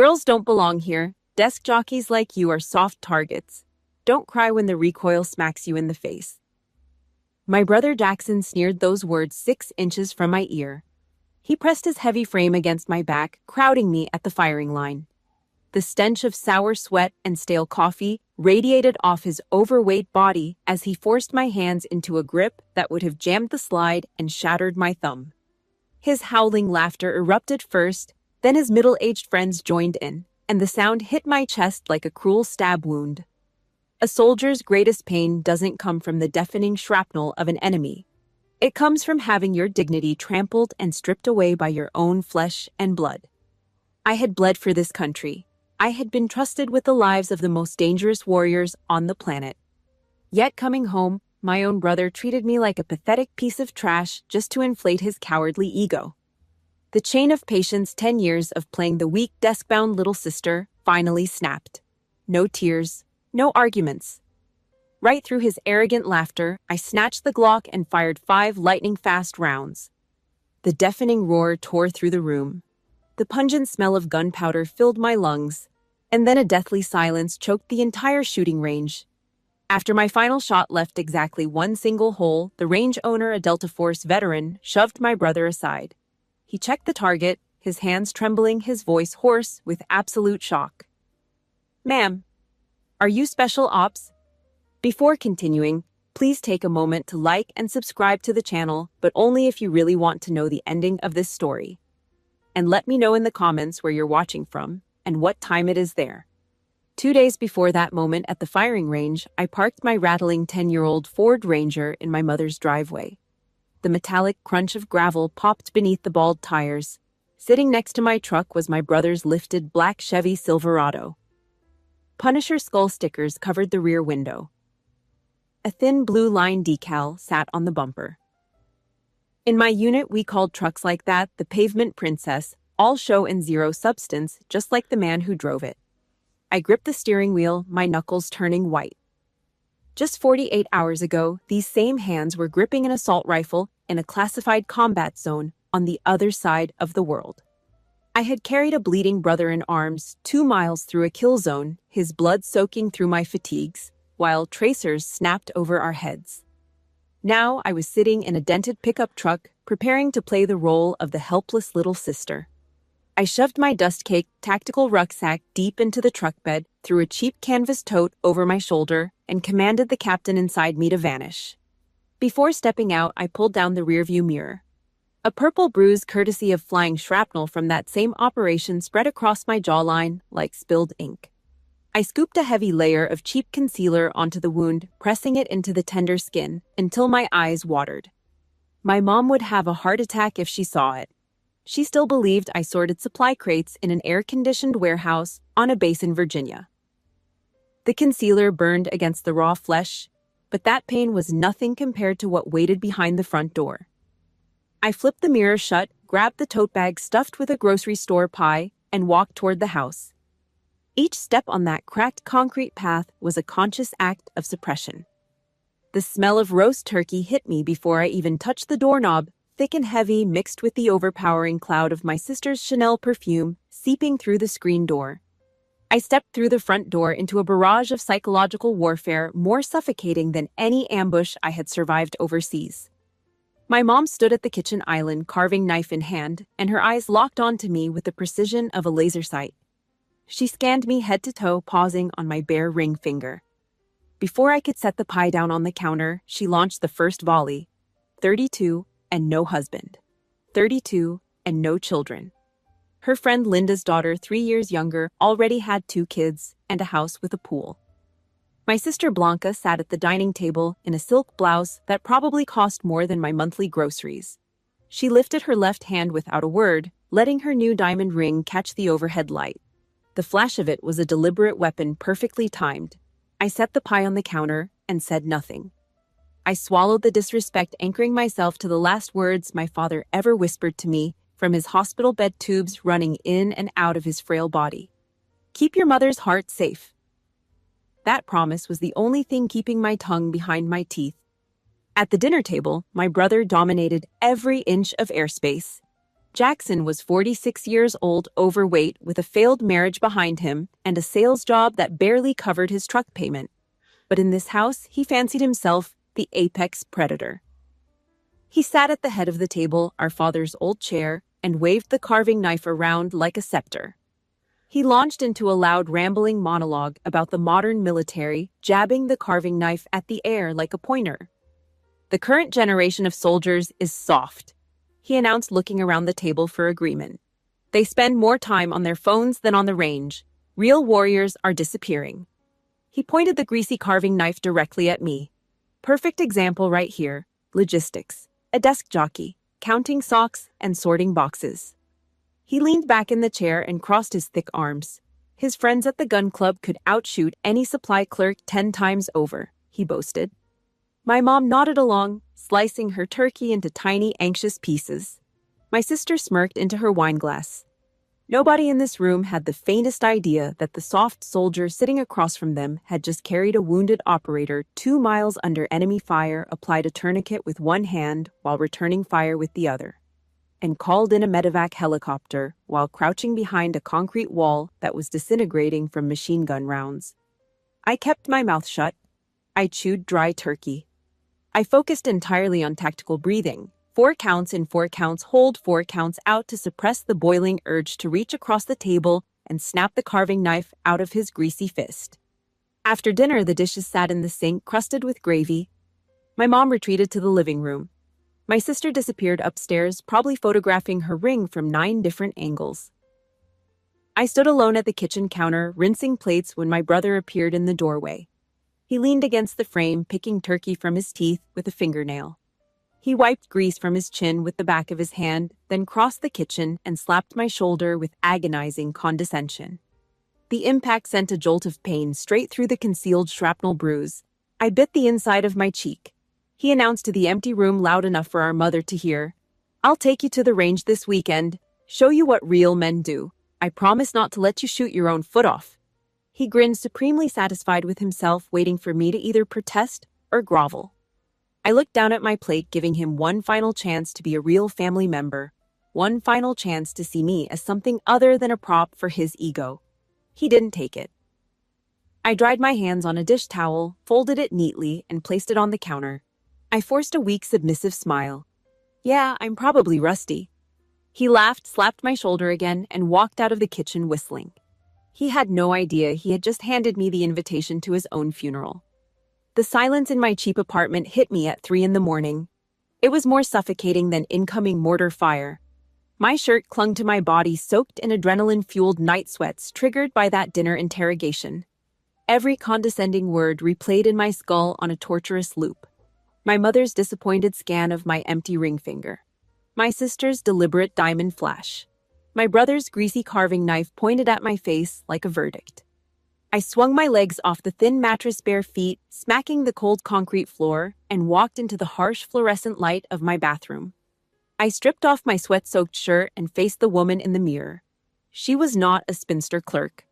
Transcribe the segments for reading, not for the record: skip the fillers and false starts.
Girls don't belong here. Desk jockeys like you are soft targets. Don't cry when the recoil smacks you in the face. My brother Jackson sneered those words 6 inches from my ear. He pressed his heavy frame against my back, crowding me at the firing line. The stench of sour sweat and stale coffee radiated off his overweight body as he forced my hands into a grip that would have jammed the slide and shattered my thumb. His howling laughter erupted first, then his middle-aged friends joined in, and the sound hit my chest like a cruel stab wound. A soldier's greatest pain doesn't come from the deafening shrapnel of an enemy. It comes from having your dignity trampled and stripped away by your own flesh and blood. I had bled for this country. I had been trusted with the lives of the most dangerous warriors on the planet. Yet coming home, my own brother treated me like a pathetic piece of trash just to inflate his cowardly ego. The chain of patience 10 years of playing the weak, desk-bound little sister finally snapped. No tears, no arguments. Right through his arrogant laughter, I snatched the Glock and fired 5 lightning-fast rounds. The deafening roar tore through the room. The pungent smell of gunpowder filled my lungs, and then a deathly silence choked the entire shooting range. After my final shot left exactly one single hole, the range owner, a Delta Force veteran, shoved my brother aside. He checked the target, his hands trembling, his voice hoarse with absolute shock. "Ma'am, are you special ops?" Before continuing, please take a moment to like and subscribe to the channel, but only if you really want to know the ending of this story. And let me know in the comments where you're watching from and what time it is there. 2 days before that moment at the firing range, I parked my rattling 10-year-old Ford Ranger in my mother's driveway. The metallic crunch of gravel popped beneath the bald tires. Sitting next to my truck was my brother's lifted black Chevy Silverado. Punisher skull stickers covered the rear window. A thin blue line decal sat on the bumper. In my unit, we called trucks like that the Pavement Princess, all show and zero substance, just like the man who drove it. I gripped the steering wheel, my knuckles turning white. Just 48 hours ago, these same hands were gripping an assault rifle in a classified combat zone on the other side of the world. I had carried a bleeding brother in arms 2 miles through a kill zone, his blood soaking through my fatigues, while tracers snapped over our heads. Now I was sitting in a dented pickup truck, preparing to play the role of the helpless little sister. I shoved my dust-caked tactical rucksack deep into the truck bed, threw a cheap canvas tote over my shoulder, and commanded the captain inside me to vanish. Before stepping out, I pulled down the rearview mirror. A purple bruise courtesy of flying shrapnel from that same operation spread across my jawline like spilled ink. I scooped a heavy layer of cheap concealer onto the wound, pressing it into the tender skin until my eyes watered. My mom would have a heart attack if she saw it. She still believed I sorted supply crates in an air-conditioned warehouse on a base in Virginia. The concealer burned against the raw flesh, but that pain was nothing compared to what waited behind the front door. I flipped the mirror shut, grabbed the tote bag stuffed with a grocery store pie, and walked toward the house. Each step on that cracked concrete path was a conscious act of suppression. The smell of roast turkey hit me before I even touched the doorknob, thick and heavy, mixed with the overpowering cloud of my sister's Chanel perfume seeping through the screen door. I stepped through the front door into a barrage of psychological warfare more suffocating than any ambush I had survived overseas. My mom stood at the kitchen island, carving knife in hand, and her eyes locked onto me with the precision of a laser sight. She scanned me head to toe, pausing on my bare ring finger. Before I could set the pie down on the counter, she launched the first volley. 32 and no husband. 32 and no children. Her friend Linda's daughter, 3 years younger, already had 2 kids and a house with a pool. My sister Blanca sat at the dining table in a silk blouse that probably cost more than my monthly groceries. She lifted her left hand without a word, letting her new diamond ring catch the overhead light. The flash of it was a deliberate weapon perfectly timed. I set the pie on the counter and said nothing. I swallowed the disrespect, anchoring myself to the last words my father ever whispered to me from his hospital bed tubes running in and out of his frail body. "Keep your mother's heart safe." That promise was the only thing keeping my tongue behind my teeth. At the dinner table, my brother dominated every inch of airspace. Jackson was 46 years old, overweight, with a failed marriage behind him and a sales job that barely covered his truck payment. But in this house, he fancied himself the apex predator. He sat at the head of the table, our father's old chair, and waved the carving knife around like a scepter. He launched into a loud, rambling monologue about the modern military, jabbing the carving knife at the air like a pointer. "The current generation of soldiers is soft," he announced, looking around the table for agreement. "They spend more time on their phones than on the range. Real warriors are disappearing." He pointed the greasy carving knife directly at me. "Perfect example right here. Logistics. A desk jockey, counting socks and sorting boxes." He leaned back in the chair and crossed his thick arms. "His friends at the gun club could outshoot any supply clerk 10 times over," he boasted. My mom nodded along, slicing her turkey into tiny, anxious pieces. My sister smirked into her wineglass. Nobody in this room had the faintest idea that the soft soldier sitting across from them had just carried a wounded operator 2 miles under enemy fire, applied a tourniquet with one hand while returning fire with the other, and called in a medevac helicopter while crouching behind a concrete wall that was disintegrating from machine gun rounds. I kept my mouth shut. I chewed dry turkey. I focused entirely on tactical breathing. 4 counts in, 4 counts hold, 4 counts out, to suppress the boiling urge to reach across the table and snap the carving knife out of his greasy fist. After dinner, the dishes sat in the sink, crusted with gravy. My mom retreated to the living room. My sister disappeared upstairs, probably photographing her ring from 9 different angles. I stood alone at the kitchen counter, rinsing plates, when my brother appeared in the doorway. He leaned against the frame, picking turkey from his teeth with a fingernail. He wiped grease from his chin with the back of his hand, then crossed the kitchen and slapped my shoulder with agonizing condescension. The impact sent a jolt of pain straight through the concealed shrapnel bruise. I bit the inside of my cheek. He announced to the empty room loud enough for our mother to hear, "I'll take you to the range this weekend, show you what real men do. I promise not to let you shoot your own foot off." He grinned, supremely satisfied with himself, waiting for me to either protest or grovel. I looked down at my plate, giving him one final chance to be a real family member, one final chance to see me as something other than a prop for his ego. He didn't take it. I dried my hands on a dish towel, folded it neatly, and placed it on the counter. I forced a weak, submissive smile. "Yeah, I'm probably rusty." He laughed, slapped my shoulder again, and walked out of the kitchen whistling. He had no idea he had just handed me the invitation to his own funeral. The silence in my cheap apartment hit me at 3 in the morning. It was more suffocating than incoming mortar fire. My shirt clung to my body, soaked in adrenaline-fueled night sweats triggered by that dinner interrogation. Every condescending word replayed in my skull on a torturous loop. My mother's disappointed scan of my empty ring finger. My sister's deliberate diamond flash. My brother's greasy carving knife pointed at my face like a verdict. I swung my legs off the thin mattress, bare feet, smacking the cold concrete floor, and walked into the harsh fluorescent light of my bathroom. I stripped off my sweat-soaked shirt and faced the woman in the mirror. She was not a spinster clerk.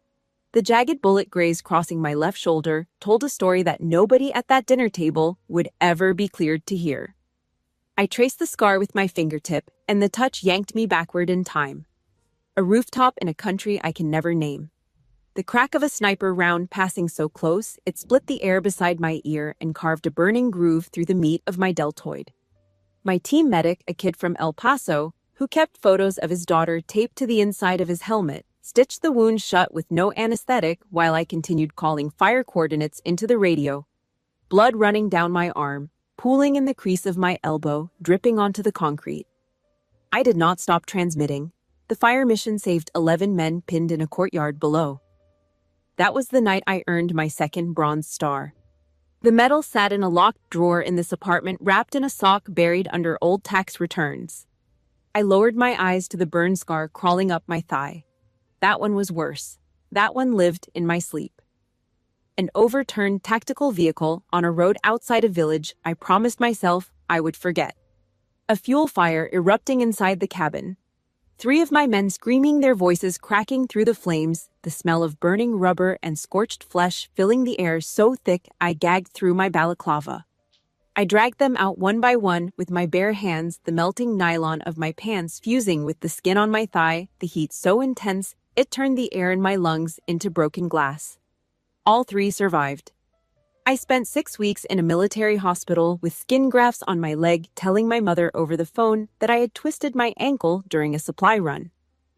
The jagged bullet graze crossing my left shoulder told a story that nobody at that dinner table would ever be cleared to hear. I traced the scar with my fingertip, and the touch yanked me backward in time. A rooftop in a country I can never name. The crack of a sniper round passing so close, it split the air beside my ear and carved a burning groove through the meat of my deltoid. My team medic, a kid from El Paso, who kept photos of his daughter taped to the inside of his helmet, stitched the wound shut with no anesthetic while I continued calling fire coordinates into the radio. Blood running down my arm, pooling in the crease of my elbow, dripping onto the concrete. I did not stop transmitting. The fire mission saved 11 men pinned in a courtyard below. That was the night I earned my second Bronze Star. The medal sat in a locked drawer in this apartment, wrapped in a sock buried under old tax returns. I lowered my eyes to the burn scar crawling up my thigh. That one was worse. That one lived in my sleep. An overturned tactical vehicle on a road outside a village I promised myself I would forget. A fuel fire erupting inside the cabin. 3 of my men screaming, their voices cracking through the flames, the smell of burning rubber and scorched flesh filling the air so thick I gagged through my balaclava. I dragged them out one by one with my bare hands, the melting nylon of my pants fusing with the skin on my thigh, the heat so intense it turned the air in my lungs into broken glass. All three survived. I spent 6 weeks in a military hospital with skin grafts on my leg, telling my mother over the phone that I had twisted my ankle during a supply run.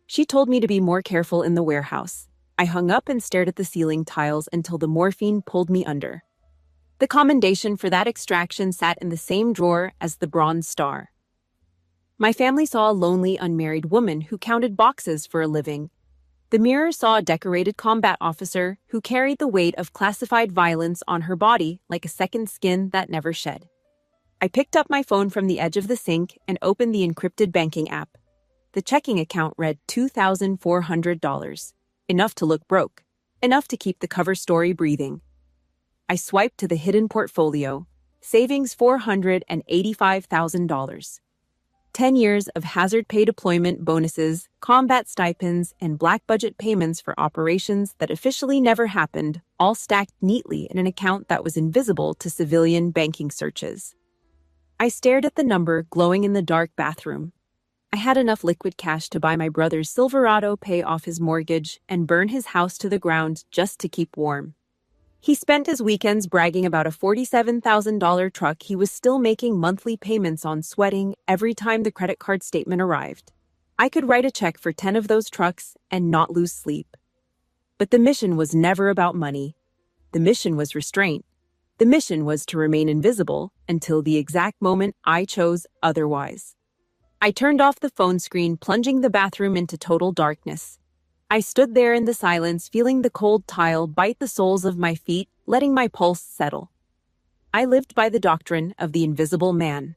She told me to be more careful in the warehouse. I hung up and stared at the ceiling tiles until the morphine pulled me under. The commendation for that extraction sat in the same drawer as the Bronze Star. My family saw a lonely, unmarried woman who counted boxes for a living. The Mirror saw a decorated combat officer who carried the weight of classified violence on her body like a second skin that never shed. I picked up my phone from the edge of the sink and opened the encrypted banking app. The checking account read $2,400. Enough to look broke. Enough to keep the cover story breathing. I swiped to the hidden portfolio. Savings $485,000. 10 years of hazard pay deployment bonuses, combat stipends, and black budget payments for operations that officially never happened, all stacked neatly in an account that was invisible to civilian banking searches. I stared at the number glowing in the dark bathroom. I had enough liquid cash to buy my brother's Silverado, pay off his mortgage, and burn his house to the ground just to keep warm. He spent his weekends bragging about a $47,000 truck he was still making monthly payments on, sweating every time the credit card statement arrived. I could write a check for 10 of those trucks and not lose sleep. But the mission was never about money. The mission was restraint. The mission was to remain invisible until the exact moment I chose otherwise. I turned off the phone screen, plunging the bathroom into total darkness. I stood there in the silence, feeling the cold tile bite the soles of my feet, letting my pulse settle. I lived by the doctrine of the invisible man.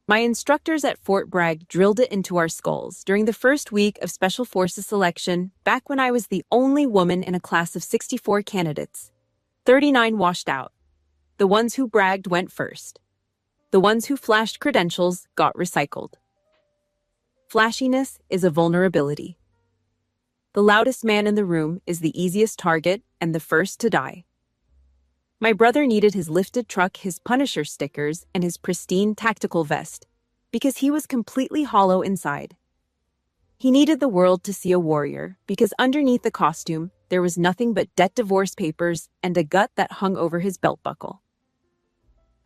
My instructors at Fort Bragg drilled it into our skulls during the first week of Special Forces selection, back when I was the only woman in a class of 64 candidates. 39 washed out. The ones who bragged went first. The ones who flashed credentials got recycled. Flashiness is a vulnerability. The loudest man in the room is the easiest target and the first to die. My brother needed his lifted truck, his Punisher stickers, and his pristine tactical vest, because he was completely hollow inside. He needed the world to see a warrior, because underneath the costume, there was nothing but debt divorce papers and a gut that hung over his belt buckle.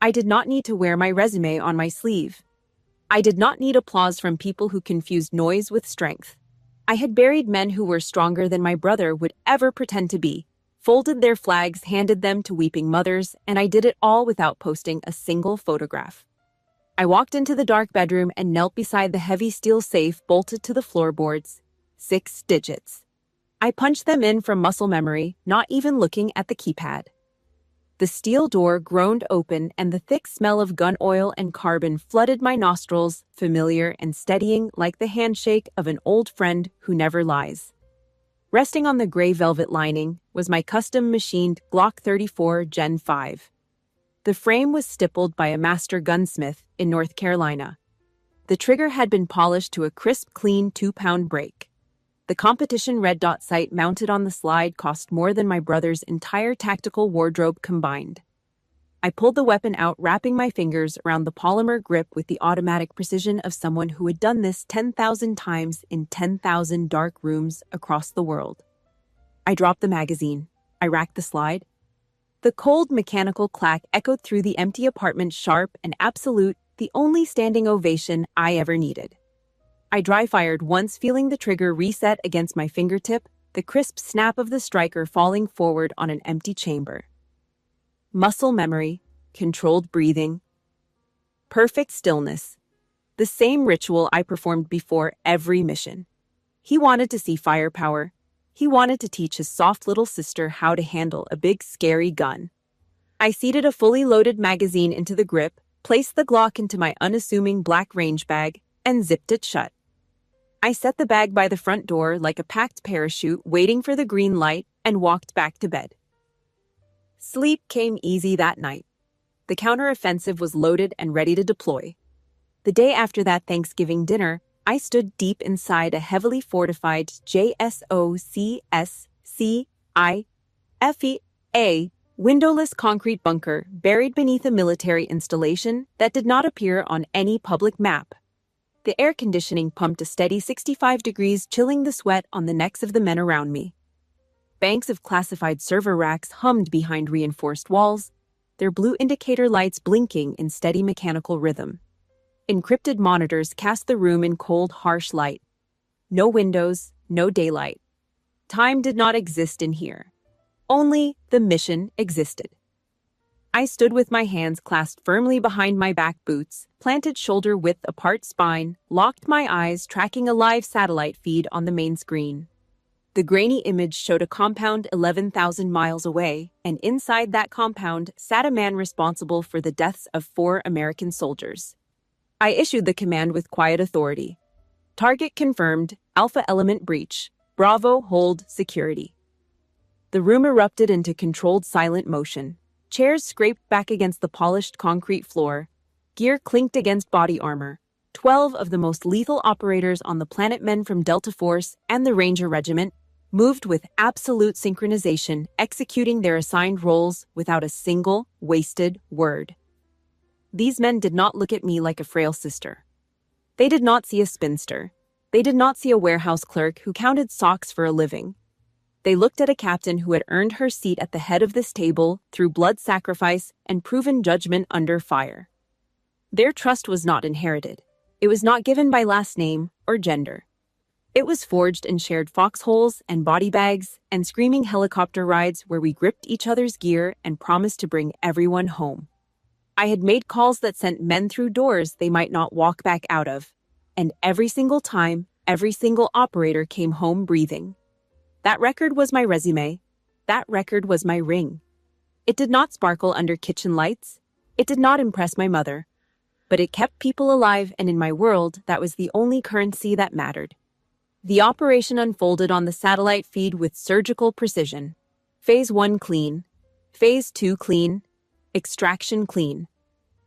I did not need to wear my resume on my sleeve. I did not need applause from people who confused noise with strength. I had buried men who were stronger than my brother would ever pretend to be, folded their flags, handed them to weeping mothers, and I did it all without posting a single photograph. I walked into the dark bedroom and knelt beside the heavy steel safe bolted to the floorboards. 6 digits. I punched them in from muscle memory, not even looking at the keypad. The steel door groaned open and the thick smell of gun oil and carbon flooded my nostrils, familiar and steadying like the handshake of an old friend who never lies. Resting on the gray velvet lining was my custom-machined Glock 34 Gen 5. The frame was stippled by a master gunsmith in North Carolina. The trigger had been polished to a crisp, clean 2-pound break. The competition red dot sight mounted on the slide cost more than my brother's entire tactical wardrobe combined. I pulled the weapon out, wrapping my fingers around the polymer grip with the automatic precision of someone who had done this 10,000 times in 10,000 dark rooms across the world. I dropped the magazine. I racked the slide. The cold mechanical clack echoed through the empty apartment, sharp and absolute, the only standing ovation I ever needed. I dry-fired once, feeling the trigger reset against my fingertip, the crisp snap of the striker falling forward on an empty chamber. Muscle memory, controlled breathing, perfect stillness. The same ritual I performed before every mission. He wanted to see firepower. He wanted to teach his soft little sister how to handle a big, scary gun. I seated a fully loaded magazine into the grip, placed the Glock into my unassuming black range bag, and zipped it shut. I set the bag by the front door like a packed parachute, waiting for the green light, and walked back to bed. Sleep came easy that night. The counteroffensive was loaded and ready to deploy. The day after that Thanksgiving dinner, I stood deep inside a heavily fortified JSOCSCIFEA Windowless concrete bunker buried beneath a military installation that did not appear on any public map. The air conditioning pumped a steady 65 degrees, chilling the sweat on the necks of the men around me. Banks of classified server racks hummed behind reinforced walls, their blue indicator lights blinking in steady mechanical rhythm. Encrypted monitors cast the room in cold, harsh light. No windows, no daylight. Time did not exist in here. Only the mission existed. I stood with my hands clasped firmly behind my back boots, planted shoulder-width apart spine, locked my eyes, tracking a live satellite feed on the main screen. The grainy image showed a compound 11,000 miles away, and inside that compound sat a man responsible for the deaths of 4 American soldiers. I issued the command with quiet authority. Target confirmed, Alpha element breach. Bravo, hold, security. The room erupted into controlled silent motion. Chairs scraped back against the polished concrete floor. Gear clinked against body armor. 12 of the most lethal operators on the planet, men from Delta Force and the Ranger Regiment, moved with absolute synchronization, executing their assigned roles without a single wasted word. These men did not look at me like a frail sister. They did not see a spinster. They did not see a warehouse clerk who counted socks for a living. They looked at a captain who had earned her seat at the head of this table through blood sacrifice and proven judgment under fire. Their trust was not inherited. It was not given by last name or gender. It was forged in shared foxholes and body bags and screaming helicopter rides where we gripped each other's gear and promised to bring everyone home. I had made calls that sent men through doors they might not walk back out of, and every single time, every single operator came home breathing. That record was my resume. That record was my ring. It did not sparkle under kitchen lights. It did not impress my mother. But it kept people alive, and in my world, that was the only currency that mattered. The operation unfolded on the satellite feed with surgical precision. Phase 1 clean. Phase 2 clean. Extraction clean.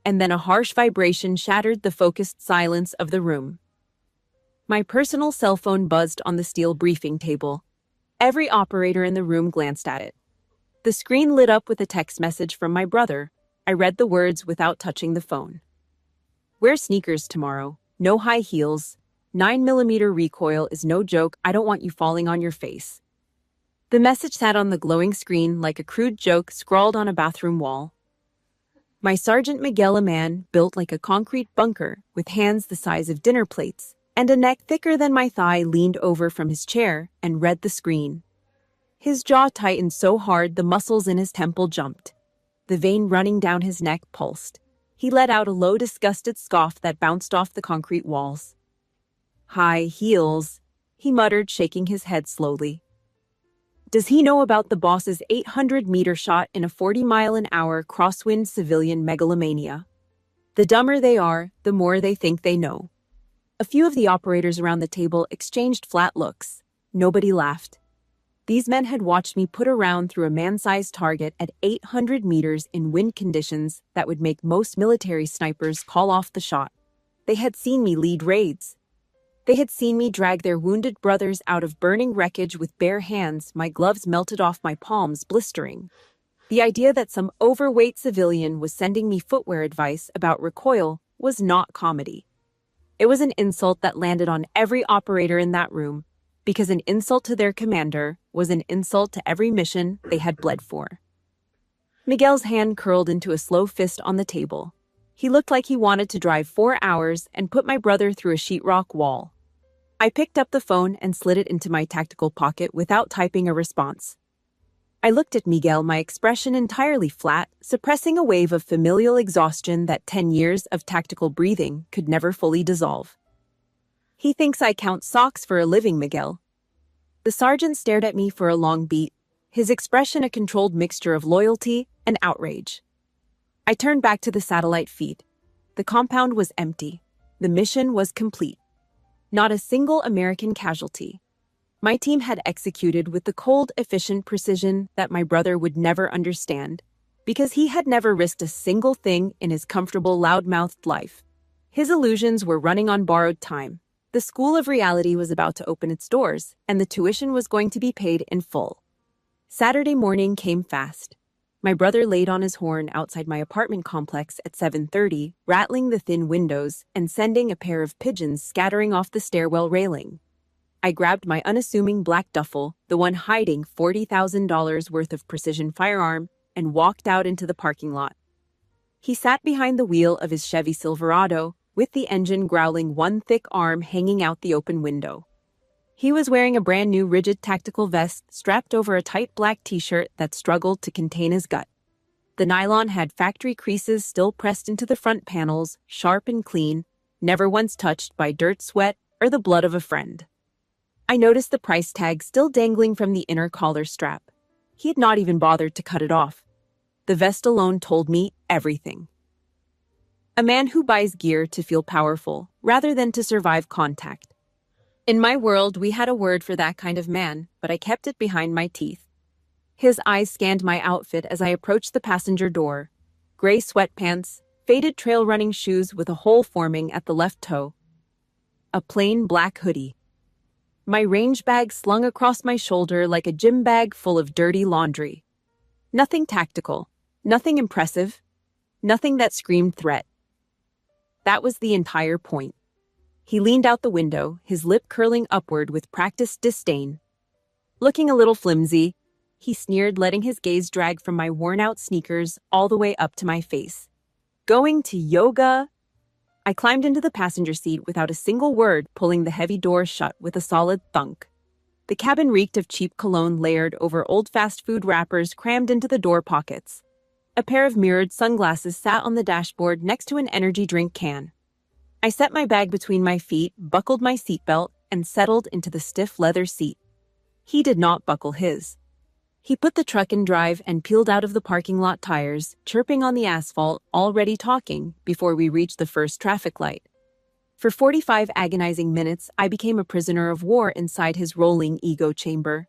And then a harsh vibration shattered the focused silence of the room. My personal cell phone buzzed on the steel briefing table. Every operator in the room glanced at it. The screen lit up with a text message from my brother. I read the words without touching the phone. Wear sneakers tomorrow. No high heels. 9mm recoil is no joke. I don't want you falling on your face. The message sat on the glowing screen like a crude joke scrawled on a bathroom wall. My Sergeant Miguel, a man built like a concrete bunker with hands the size of dinner plates and a neck thicker than my thigh, leaned over from his chair and read the screen. His jaw tightened so hard the muscles in his temple jumped. The vein running down his neck pulsed. He let out a low, disgusted scoff that bounced off the concrete walls. High heels, he muttered, shaking his head slowly. Does he know about the boss's 800-meter shot in a 40-mile-an-hour crosswind civilian megalomania? The dumber they are, the more they think they know. A few of the operators around the table exchanged flat looks. Nobody laughed. These men had watched me put a round through a man-sized target at 800 meters in wind conditions that would make most military snipers call off the shot. They had seen me lead raids. They had seen me drag their wounded brothers out of burning wreckage with bare hands, my gloves melted off my palms, blistering. The idea that some overweight civilian was sending me footwear advice about recoil was not comedy. It was an insult that landed on every operator in that room, because an insult to their commander was an insult to every mission they had bled for. Miguel's hand curled into a slow fist on the table. He looked like he wanted to drive 4 hours and put my brother through a sheetrock wall. I picked up the phone and slid it into my tactical pocket without typing a response. I looked at Miguel, my expression entirely flat, suppressing a wave of familial exhaustion that 10 years of tactical breathing could never fully dissolve. He thinks I count socks for a living, Miguel. The sergeant stared at me for a long beat, his expression a controlled mixture of loyalty and outrage. I turned back to the satellite feed. The compound was empty. The mission was complete. Not a single American casualty. My team had executed with the cold, efficient precision that my brother would never understand, because he had never risked a single thing in his comfortable, loud-mouthed life. His illusions were running on borrowed time. The school of reality was about to open its doors, and the tuition was going to be paid in full. Saturday morning came fast. My brother laid on his horn outside my apartment complex at 7:30, rattling the thin windows and sending a pair of pigeons scattering off the stairwell railing. I grabbed my unassuming black duffel, the one hiding $40,000 worth of precision firearm, and walked out into the parking lot. He sat behind the wheel of his Chevy Silverado, with the engine growling, one thick arm hanging out the open window. He was wearing a brand new rigid tactical vest strapped over a tight black t-shirt that struggled to contain his gut. The nylon had factory creases still pressed into the front panels, sharp and clean, never once touched by dirt, sweat, or the blood of a friend. I noticed the price tag still dangling from the inner collar strap. He had not even bothered to cut it off. The vest alone told me everything. A man who buys gear to feel powerful, rather than to survive contact. In my world, we had a word for that kind of man, but I kept it behind my teeth. His eyes scanned my outfit as I approached the passenger door. Gray sweatpants, faded trail running shoes with a hole forming at the left toe. A plain black hoodie. My range bag slung across my shoulder like a gym bag full of dirty laundry. Nothing tactical, nothing impressive, nothing that screamed threat. That was the entire point. He leaned out the window, his lip curling upward with practiced disdain. Looking a little flimsy, he sneered, letting his gaze drag from my worn-out sneakers all the way up to my face. Going to yoga? I climbed into the passenger seat without a single word, pulling the heavy door shut with a solid thunk. The cabin reeked of cheap cologne layered over old fast food wrappers crammed into the door pockets. A pair of mirrored sunglasses sat on the dashboard next to an energy drink can. I set my bag between my feet, buckled my seatbelt, and settled into the stiff leather seat. He did not buckle his. He put the truck in drive and peeled out of the parking lot tires, chirping on the asphalt, already talking, before we reached the first traffic light. For 45 agonizing minutes, I became a prisoner of war inside his rolling ego chamber.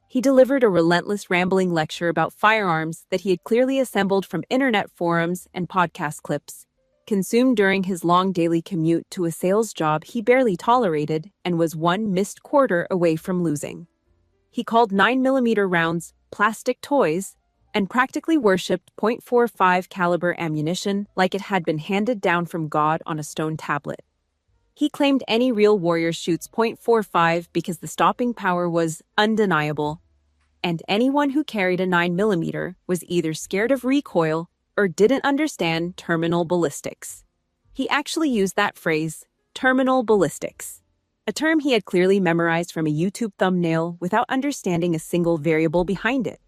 He delivered a relentless, rambling lecture about firearms that he had clearly assembled from internet forums and podcast clips, consumed during his long daily commute to a sales job he barely tolerated and was one missed quarter away from losing. He called 9mm rounds plastic toys and practically worshipped .45 caliber ammunition like it had been handed down from God on a stone tablet. He claimed any real warrior shoots .45 because the stopping power was undeniable, and anyone who carried a 9mm was either scared of recoil or didn't understand terminal ballistics. He actually used that phrase, terminal ballistics, a term he had clearly memorized from a YouTube thumbnail without understanding a single variable behind it.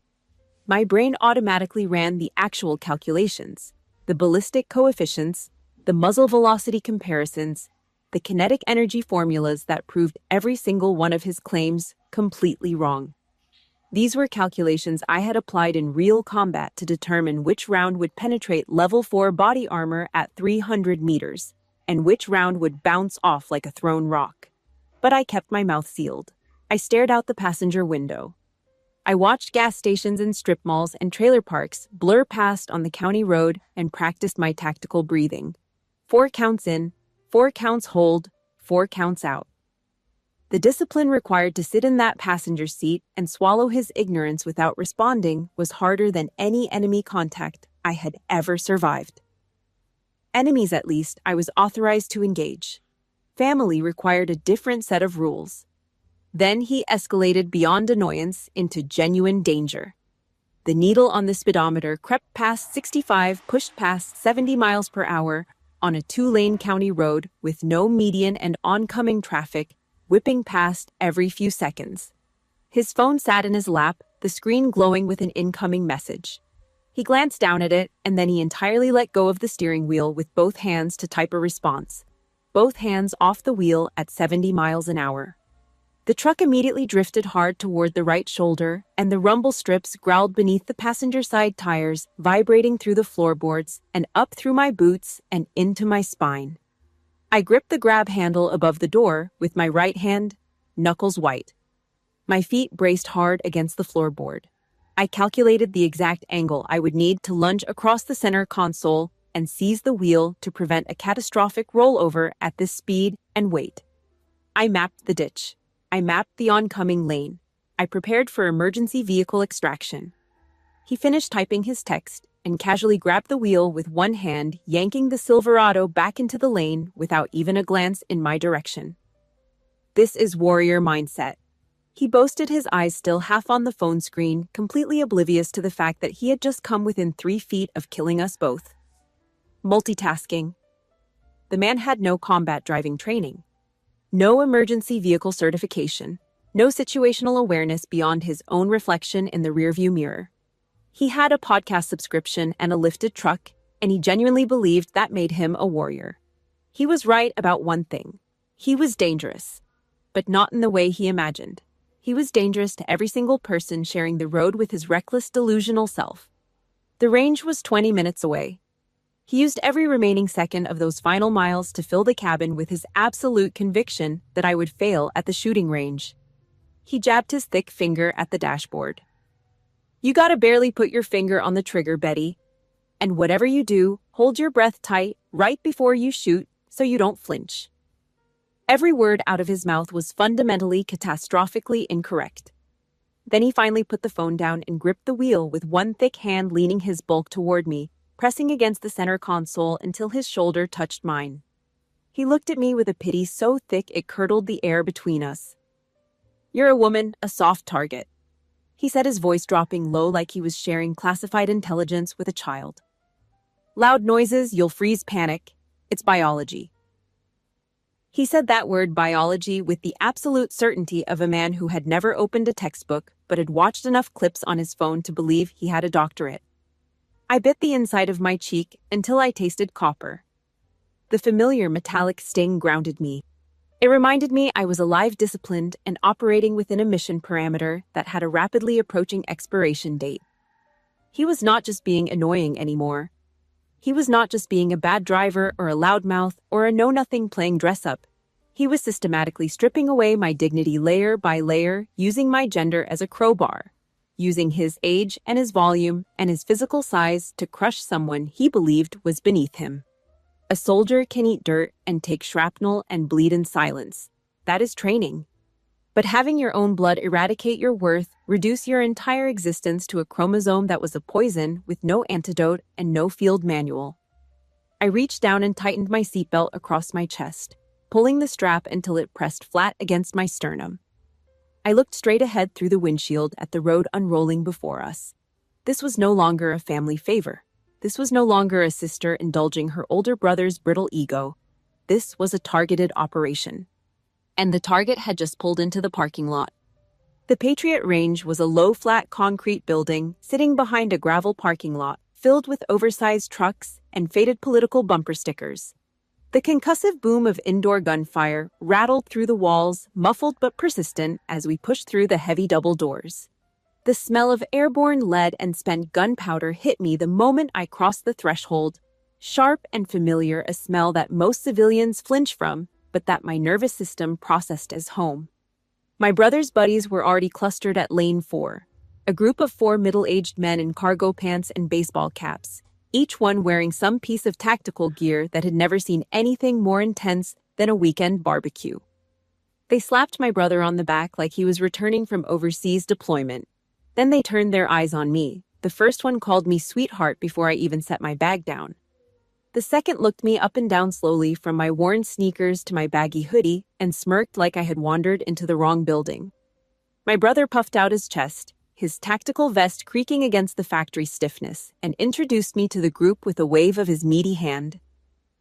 My brain automatically ran the actual calculations, the ballistic coefficients, the muzzle velocity comparisons, the kinetic energy formulas that proved every single one of his claims completely wrong. These were calculations I had applied in real combat to determine which round would penetrate level 4 body armor at 300 meters, and which round would bounce off like a thrown rock. But I kept my mouth sealed. I stared out the passenger window. I watched gas stations and strip malls and trailer parks blur past on the county road and practiced my tactical breathing. 4 counts in, 4 counts hold, 4 counts out. The discipline required to sit in that passenger seat and swallow his ignorance without responding was harder than any enemy contact I had ever survived. Enemies, at least, I was authorized to engage. Family required a different set of rules. Then he escalated beyond annoyance into genuine danger. The needle on the speedometer crept past 65, pushed past 70 miles per hour on a 2-lane county road with no median and oncoming traffic, whipping past every few seconds. His phone sat in his lap, the screen glowing with an incoming message. He glanced down at it, and then he entirely let go of the steering wheel with both hands to type a response. Both hands off the wheel at 70 miles an hour. The truck immediately drifted hard toward the right shoulder, and the rumble strips growled beneath the passenger side tires, vibrating through the floorboards and up through my boots and into my spine. I gripped the grab handle above the door with my right hand, knuckles white. My feet braced hard against the floorboard. I calculated the exact angle I would need to lunge across the center console and seize the wheel to prevent a catastrophic rollover at this speed and weight. I mapped the ditch. I mapped the oncoming lane. I prepared for emergency vehicle extraction. He finished typing his text and casually grabbed the wheel with one hand, yanking the Silverado back into the lane without even a glance in my direction. This is warrior mindset. He boasted, his eyes still half on the phone screen, completely oblivious to the fact that he had just come within 3 feet of killing us both. Multitasking. The man had no combat driving training, no emergency vehicle certification, no situational awareness beyond his own reflection in the rearview mirror. He had a podcast subscription and a lifted truck, and he genuinely believed that made him a warrior. He was right about one thing. He was dangerous, but not in the way he imagined. He was dangerous to every single person sharing the road with his reckless, delusional self. The range was 20 minutes away. He used every remaining second of those final miles to fill the cabin with his absolute conviction that I would fail at the shooting range. He jabbed his thick finger at the dashboard. "You gotta barely put your finger on the trigger, Betty. And whatever you do, hold your breath tight right before you shoot so you don't flinch." Every word out of his mouth was fundamentally, catastrophically incorrect. Then he finally put the phone down and gripped the wheel with one thick hand, leaning his bulk toward me, pressing against the center console until his shoulder touched mine. He looked at me with a pity so thick it curdled the air between us. "You're a woman, a soft target," he said, his voice dropping low like he was sharing classified intelligence with a child. "Loud noises, you'll freeze, panic. It's biology." He said that word, biology, with the absolute certainty of a man who had never opened a textbook but had watched enough clips on his phone to believe he had a doctorate. I bit the inside of my cheek until I tasted copper. The familiar metallic sting grounded me. It reminded me I was alive, disciplined, and operating within a mission parameter that had a rapidly approaching expiration date. He was not just being annoying anymore. He was not just being a bad driver or a loudmouth or a know-nothing playing dress-up. He was systematically stripping away my dignity layer by layer, using my gender as a crowbar, using his age and his volume and his physical size to crush someone he believed was beneath him. A soldier can eat dirt and take shrapnel and bleed in silence. That is training. But having your own blood eradicate your worth, reduce your entire existence to a chromosome that was a poison with no antidote and no field manual. I reached down and tightened my seatbelt across my chest, pulling the strap until it pressed flat against my sternum. I looked straight ahead through the windshield at the road unrolling before us. This was no longer a family favor. This was no longer a sister indulging her older brother's brittle ego. This was a targeted operation. And the target had just pulled into the parking lot. The Patriot Range was a low, flat concrete building sitting behind a gravel parking lot filled with oversized trucks and faded political bumper stickers. The concussive boom of indoor gunfire rattled through the walls, muffled but persistent, as we pushed through the heavy double doors. The smell of airborne lead and spent gunpowder hit me the moment I crossed the threshold, sharp and familiar, a smell that most civilians flinch from, but that my nervous system processed as home. My brother's buddies were already clustered at Lane 4, a group of 4 middle-aged men in cargo pants and baseball caps, each one wearing some piece of tactical gear that had never seen anything more intense than a weekend barbecue. They slapped my brother on the back like he was returning from overseas deployment. Then they turned their eyes on me. The first one called me sweetheart before I even set my bag down. The second looked me up and down slowly from my worn sneakers to my baggy hoodie and smirked like I had wandered into the wrong building. My brother puffed out his chest, his tactical vest creaking against the factory stiffness, and introduced me to the group with a wave of his meaty hand.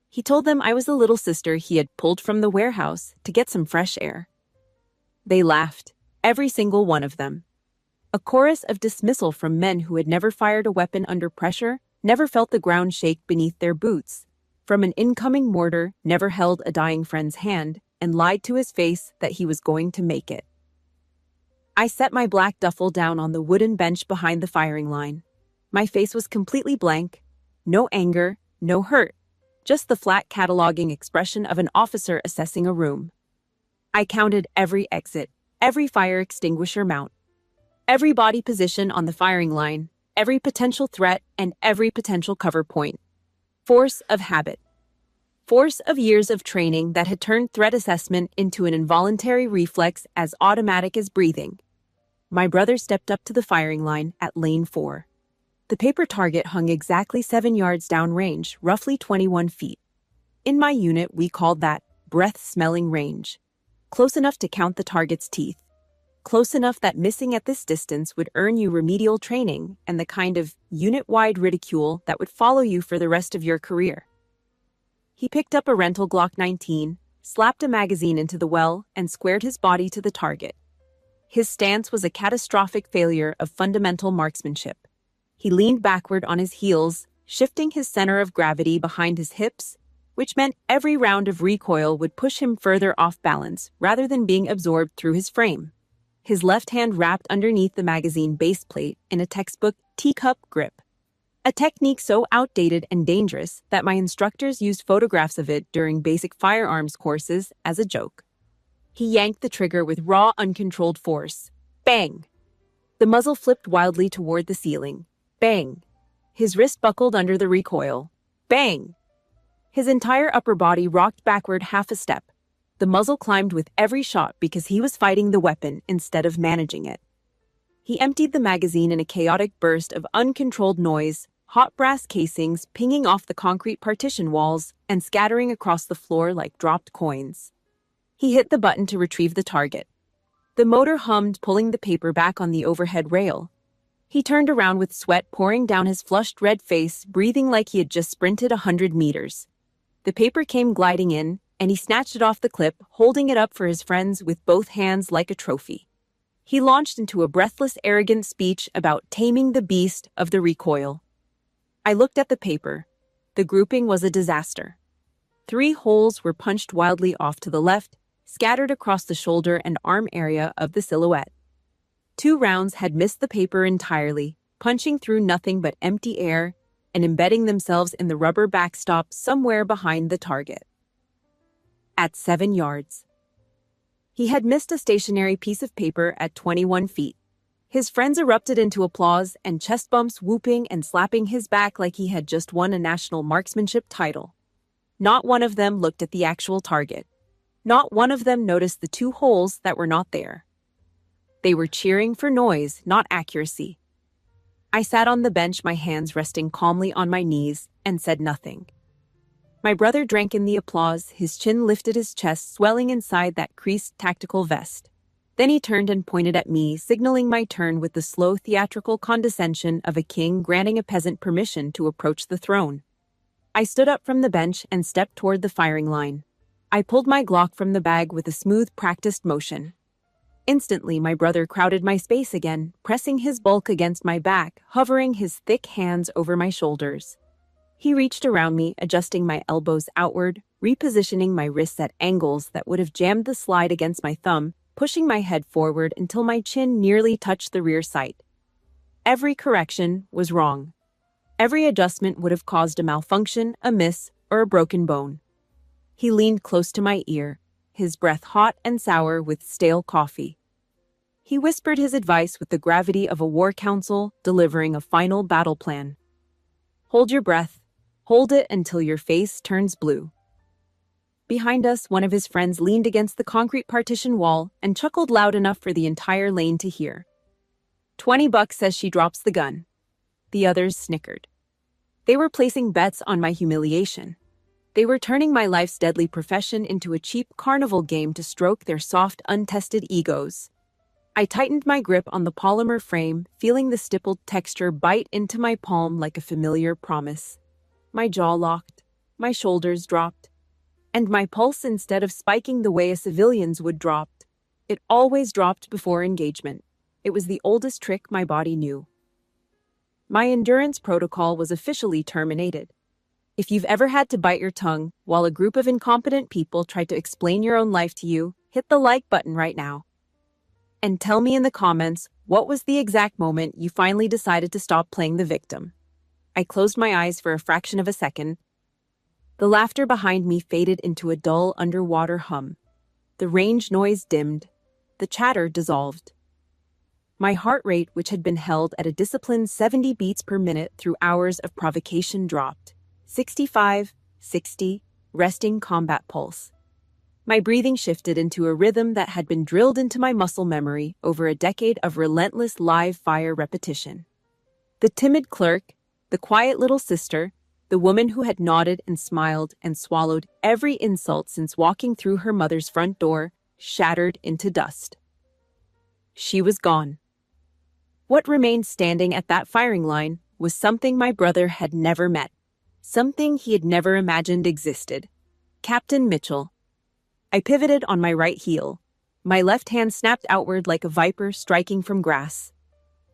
He told them I was the little sister he had pulled from the warehouse to get some fresh air. They laughed, every single one of them. A chorus of dismissal from men who had never fired a weapon under pressure, never felt the ground shake beneath their boots, from an incoming mortar, never held a dying friend's hand, and lied to his face that he was going to make it. I set my black duffel down on the wooden bench behind the firing line. My face was completely blank, no anger, no hurt, just the flat cataloging expression of an officer assessing a room. I counted every exit, every fire extinguisher mount, every body position on the firing line, every potential threat, and every potential cover point. Force of habit. Force of years of training that had turned threat assessment into an involuntary reflex as automatic as breathing. My brother stepped up to the firing line at Lane 4. The paper target hung exactly 7 yards downrange, roughly 21 feet. In my unit, we called that breath-smelling range. Close enough to count the target's teeth. Close enough that missing at this distance would earn you remedial training and the kind of unit-wide ridicule that would follow you for the rest of your career. He picked up a rental Glock 19, slapped a magazine into the well, and squared his body to the target. His stance was a catastrophic failure of fundamental marksmanship. He leaned backward on his heels, shifting his center of gravity behind his hips, which meant every round of recoil would push him further off balance rather than being absorbed through his frame. His left hand wrapped underneath the magazine base plate in a textbook teacup grip, a technique so outdated and dangerous that my instructors used photographs of it during basic firearms courses as a joke. He yanked the trigger with raw, uncontrolled force. Bang! The muzzle flipped wildly toward the ceiling. Bang! His wrist buckled under the recoil. Bang! His entire upper body rocked backward half a step. The muzzle climbed with every shot because he was fighting the weapon instead of managing it. He emptied the magazine in a chaotic burst of uncontrolled noise, hot brass casings pinging off the concrete partition walls and scattering across the floor like dropped coins. He hit the button to retrieve the target. The motor hummed, pulling the paper back on the overhead rail. He turned around with sweat pouring down his flushed red face, breathing like he had just sprinted 100 meters. The paper came gliding in, and he snatched it off the clip, holding it up for his friends with both hands like a trophy. He launched into a breathless, arrogant speech about taming the beast of the recoil. I looked at the paper. The grouping was a disaster. 3 holes were punched wildly off to the left, scattered across the shoulder and arm area of the silhouette. 2 rounds had missed the paper entirely, punching through nothing but empty air and embedding themselves in the rubber backstop somewhere behind the target. At 7 yards. He had missed a stationary piece of paper at 21 feet. His friends erupted into applause and chest bumps, whooping and slapping his back like he had just won a national marksmanship title. Not one of them looked at the actual target. Not one of them noticed the 2 holes that were not there. They were cheering for noise, not accuracy. I sat on the bench, my hands resting calmly on my knees, and said nothing. My brother drank in the applause, his chin lifted, his chest swelling inside that creased tactical vest. Then he turned and pointed at me, signaling my turn with the slow theatrical condescension of a king granting a peasant permission to approach the throne. I stood up from the bench and stepped toward the firing line. I pulled my Glock from the bag with a smooth, practiced motion. Instantly, my brother crowded my space again, pressing his bulk against my back, hovering his thick hands over my shoulders. He reached around me, adjusting my elbows outward, repositioning my wrists at angles that would have jammed the slide against my thumb, pushing my head forward until my chin nearly touched the rear sight. Every correction was wrong. Every adjustment would have caused a malfunction, a miss, or a broken bone. He leaned close to my ear, his breath hot and sour with stale coffee. He whispered his advice with the gravity of a war council delivering a final battle plan. Hold your breath. Hold it until your face turns blue. Behind us, one of his friends leaned against the concrete partition wall and chuckled loud enough for the entire lane to hear. $20 says she drops the gun. The others snickered. They were placing bets on my humiliation. They were turning my life's deadly profession into a cheap carnival game to stroke their soft, untested egos. I tightened my grip on the polymer frame, feeling the stippled texture bite into my palm like a familiar promise. My jaw locked, my shoulders dropped, and my pulse, instead of spiking the way a civilian's would, dropped. It always dropped before engagement. It was the oldest trick my body knew. My endurance protocol was officially terminated. If you've ever had to bite your tongue while a group of incompetent people tried to explain your own life to you, hit the like button right now. And tell me in the comments, what was the exact moment you finally decided to stop playing the victim? I closed my eyes for a fraction of a second. The laughter behind me faded into a dull underwater hum. The range noise dimmed. The chatter dissolved. My heart rate, which had been held at a disciplined 70 beats per minute through hours of provocation, dropped. 65, 60, resting combat pulse. My breathing shifted into a rhythm that had been drilled into my muscle memory over a decade of relentless live fire repetition. The timid clerk, the quiet little sister, the woman who had nodded and smiled and swallowed every insult since walking through her mother's front door, shattered into dust. She was gone. What remained standing at that firing line was something my brother had never met, something he had never imagined existed. Captain Mitchell. I pivoted on my right heel. My left hand snapped outward like a viper striking from grass.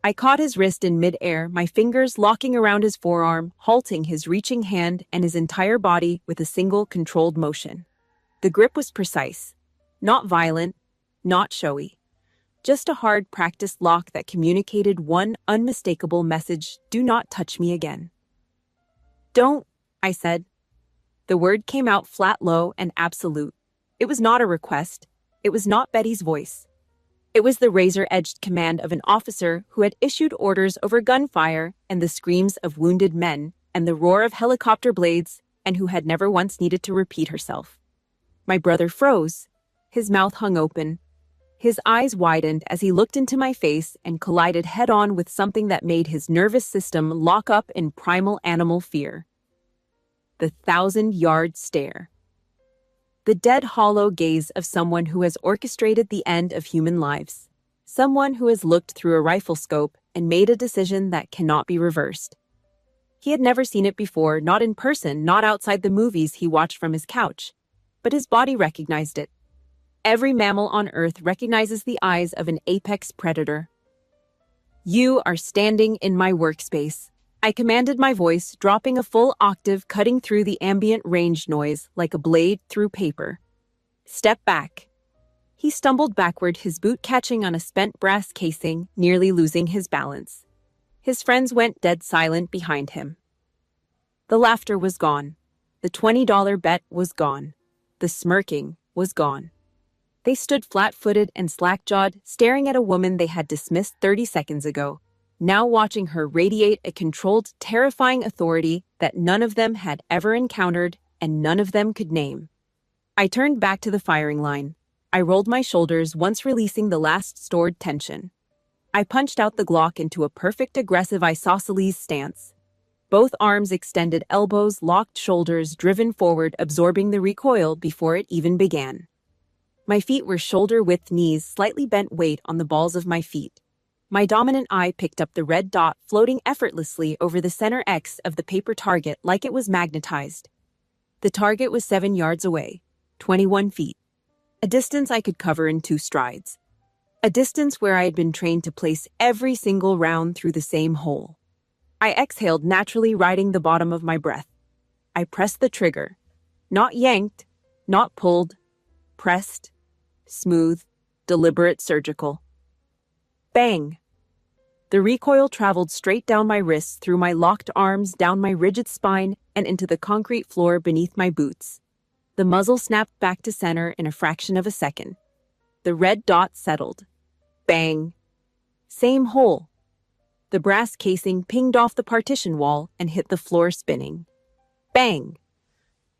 I caught his wrist in mid-air, my fingers locking around his forearm, halting his reaching hand and his entire body with a single controlled motion. The grip was precise, not violent, not showy. Just a hard, practiced lock that communicated one unmistakable message: do not touch me again. Don't, I said. The word came out flat, low, and absolute. It was not a request. It was not Betty's voice. It was the razor-edged command of an officer who had issued orders over gunfire and the screams of wounded men and the roar of helicopter blades, and who had never once needed to repeat herself. My brother froze. His mouth hung open. His eyes widened as he looked into my face and collided head-on with something that made his nervous system lock up in primal animal fear. The 1,000-yard stare. The dead, hollow gaze of someone who has orchestrated the end of human lives. Someone who has looked through a rifle scope and made a decision that cannot be reversed. He had never seen it before, not in person, not outside the movies he watched from his couch. But his body recognized it. Every mammal on Earth recognizes the eyes of an apex predator. You are standing in my workspace. I commanded, my voice dropping a full octave, cutting through the ambient range noise like a blade through paper. Step back. He stumbled backward, his boot catching on a spent brass casing, nearly losing his balance. His friends went dead silent behind him. The laughter was gone. The $20 bet was gone. The smirking was gone. They stood flat-footed and slack-jawed, staring at a woman they had dismissed 30 seconds ago, now watching her radiate a controlled, terrifying authority that none of them had ever encountered and none of them could name. I turned back to the firing line. I rolled my shoulders, once releasing the last stored tension. I punched out the Glock into a perfect aggressive isosceles stance. Both arms extended, elbows locked, shoulders driven forward, absorbing the recoil before it even began. My feet were shoulder-width, knees slightly bent, weight on the balls of my feet. My dominant eye picked up the red dot floating effortlessly over the center X of the paper target like it was magnetized. The target was 7 yards away, 21 feet. A distance I could cover in 2 strides. A distance where I had been trained to place every single round through the same hole. I exhaled naturally, riding the bottom of my breath. I pressed the trigger. Not yanked, not pulled. Pressed. Smooth, deliberate, surgical. Bang! The recoil traveled straight down my wrists, through my locked arms, down my rigid spine, and into the concrete floor beneath my boots. The muzzle snapped back to center in a fraction of a second. The red dot settled. Bang! Same hole. The brass casing pinged off the partition wall and hit the floor, spinning. Bang!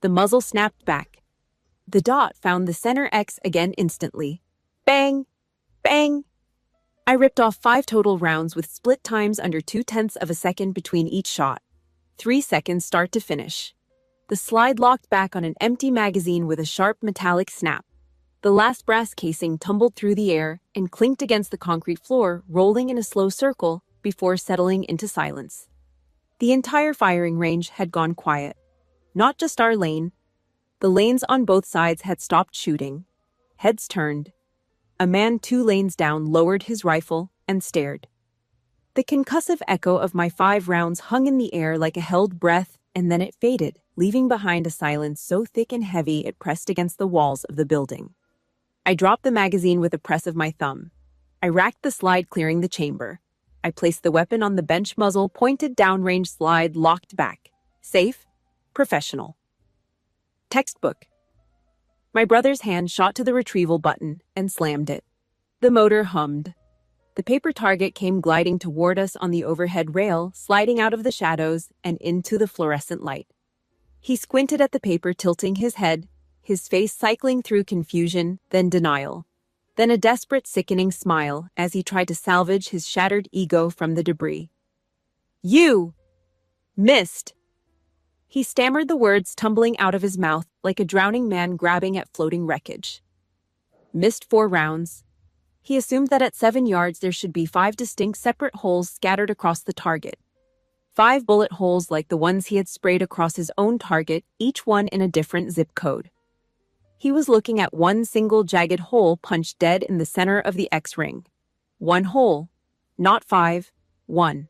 The muzzle snapped back. The dot found the center X again instantly. Bang! Bang! I ripped off 5 total rounds with split times under 0.2 of a second between each shot. 3 seconds start to finish. The slide locked back on an empty magazine with a sharp metallic snap. The last brass casing tumbled through the air and clinked against the concrete floor, rolling in a slow circle before settling into silence. The entire firing range had gone quiet. Not just our lane. The lanes on both sides had stopped shooting. Heads turned. A man 2 lanes down lowered his rifle and stared. The concussive echo of my 5 rounds hung in the air like a held breath, and then it faded, leaving behind a silence so thick and heavy it pressed against the walls of the building. I dropped the magazine with a press of my thumb. I racked the slide, clearing the chamber. I placed the weapon on the bench, muzzle pointed, downrange, slide locked back. Safe, professional. Textbook. My brother's hand shot to the retrieval button and slammed it. The motor hummed. The paper target came gliding toward us on the overhead rail, sliding out of the shadows and into the fluorescent light. He squinted at the paper, tilting his head, his face cycling through confusion, then denial, then a desperate, sickening smile as he tried to salvage his shattered ego from the debris. You missed. He stammered the words tumbling out of his mouth like a drowning man grabbing at floating wreckage. Missed 4 rounds. He assumed that at 7 yards there should be 5 distinct separate holes scattered across the target. 5 bullet holes like the ones he had sprayed across his own target, each one in a different zip code. He was looking at one single jagged hole punched dead in the center of the X-ring. 1 hole. Not 5. 1.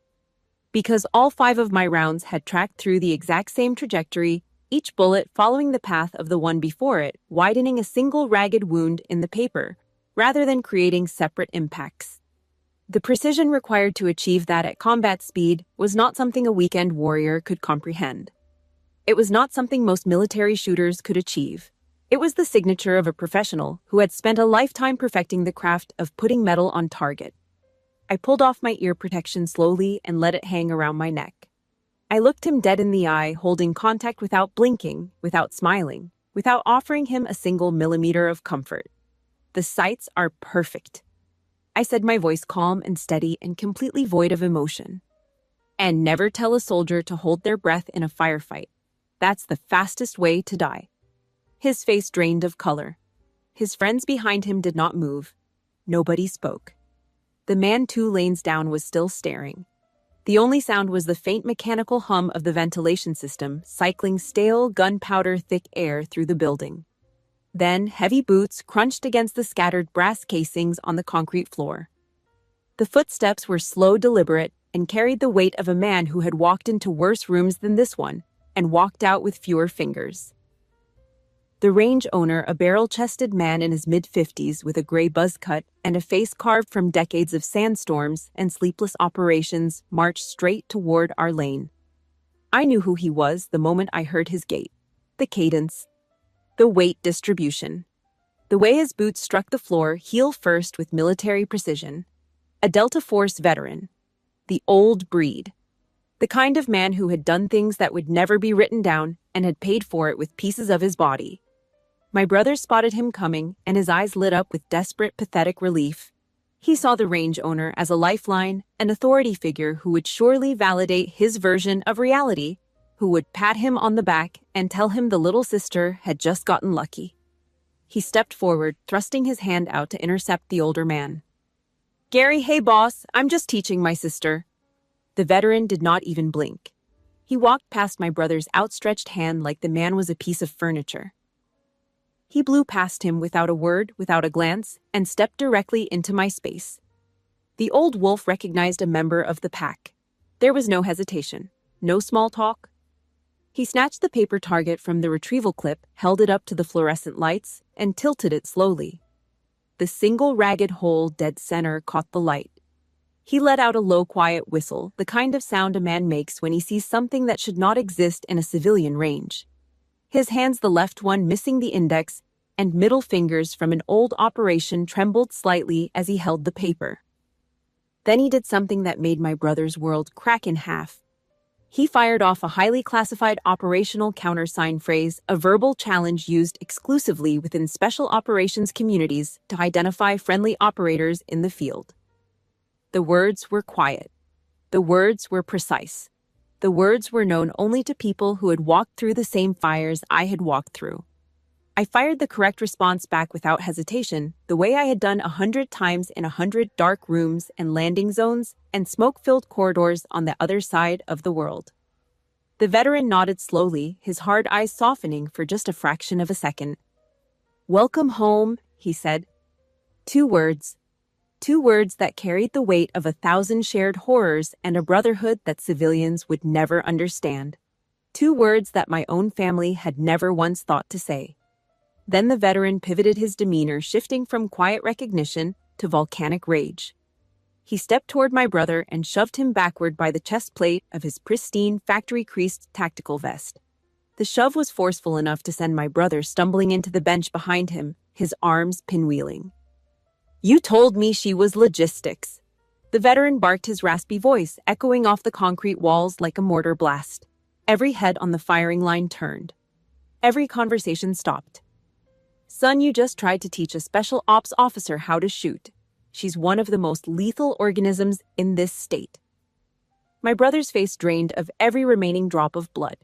Because all 5 of my rounds had tracked through the exact same trajectory, each bullet following the path of the one before it, widening a single ragged wound in the paper, rather than creating separate impacts. The precision required to achieve that at combat speed was not something a weekend warrior could comprehend. It was not something most military shooters could achieve. It was the signature of a professional who had spent a lifetime perfecting the craft of putting metal on target. I pulled off my ear protection slowly and let it hang around my neck. I looked him dead in the eye, holding contact without blinking, without smiling, without offering him a single millimeter of comfort. The sights are perfect. I said, my voice calm and steady and completely void of emotion. And never tell a soldier to hold their breath in a firefight. That's the fastest way to die. His face drained of color. His friends behind him did not move. Nobody spoke. The man 2 lanes down was still staring. The only sound was the faint mechanical hum of the ventilation system cycling stale gunpowder-thick air through the building. Then, heavy boots crunched against the scattered brass casings on the concrete floor. The footsteps were slow, deliberate, and carried the weight of a man who had walked into worse rooms than this one, and walked out with fewer fingers. The range owner, a barrel-chested man in his mid-50s with a gray buzz cut and a face carved from decades of sandstorms and sleepless operations, marched straight toward our lane. I knew who he was the moment I heard his gait, the cadence, the weight distribution. The way his boots struck the floor, heel first with military precision. A Delta Force veteran. The old breed. The kind of man who had done things that would never be written down and had paid for it with pieces of his body. My brother spotted him coming, and his eyes lit up with desperate, pathetic relief. He saw the range owner as a lifeline, an authority figure who would surely validate his version of reality, who would pat him on the back and tell him the little sister had just gotten lucky. He stepped forward, thrusting his hand out to intercept the older man. "Gary, hey boss, I'm just teaching my sister." The veteran did not even blink. He walked past my brother's outstretched hand like the man was a piece of furniture. He blew past him without a word, without a glance, and stepped directly into my space. The old wolf recognized a member of the pack. There was no hesitation, no small talk. He snatched the paper target from the retrieval clip, held it up to the fluorescent lights, and tilted it slowly. The single ragged hole dead center caught the light. He let out a low, quiet whistle, the kind of sound a man makes when he sees something that should not exist in a civilian range. His hands, the left one missing the index, and middle fingers from an old operation, trembled slightly as he held the paper. Then he did something that made my brother's world crack in half. He fired off a highly classified operational countersign phrase, a verbal challenge used exclusively within special operations communities to identify friendly operators in the field. The words were quiet. The words were precise. The words were known only to people who had walked through the same fires I had walked through. I fired the correct response back without hesitation, the way I had done 100 times in 100 dark rooms and landing zones and smoke-filled corridors on the other side of the world. The veteran nodded slowly, his hard eyes softening for just a fraction of a second. "Welcome home," he said. 2 words. 2 words that carried the weight of 1,000 shared horrors and a brotherhood that civilians would never understand. 2 words that my own family had never once thought to say. Then the veteran pivoted, his demeanor shifting from quiet recognition to volcanic rage. He stepped toward my brother and shoved him backward by the chest plate of his pristine, factory-creased tactical vest. The shove was forceful enough to send my brother stumbling into the bench behind him, his arms pinwheeling. "You told me she was logistics." The veteran barked, his raspy voice echoing off the concrete walls like a mortar blast. Every head on the firing line turned. Every conversation stopped. "Son, you just tried to teach a special ops officer how to shoot. She's one of the most lethal organisms in this state." My brother's face drained of every remaining drop of blood.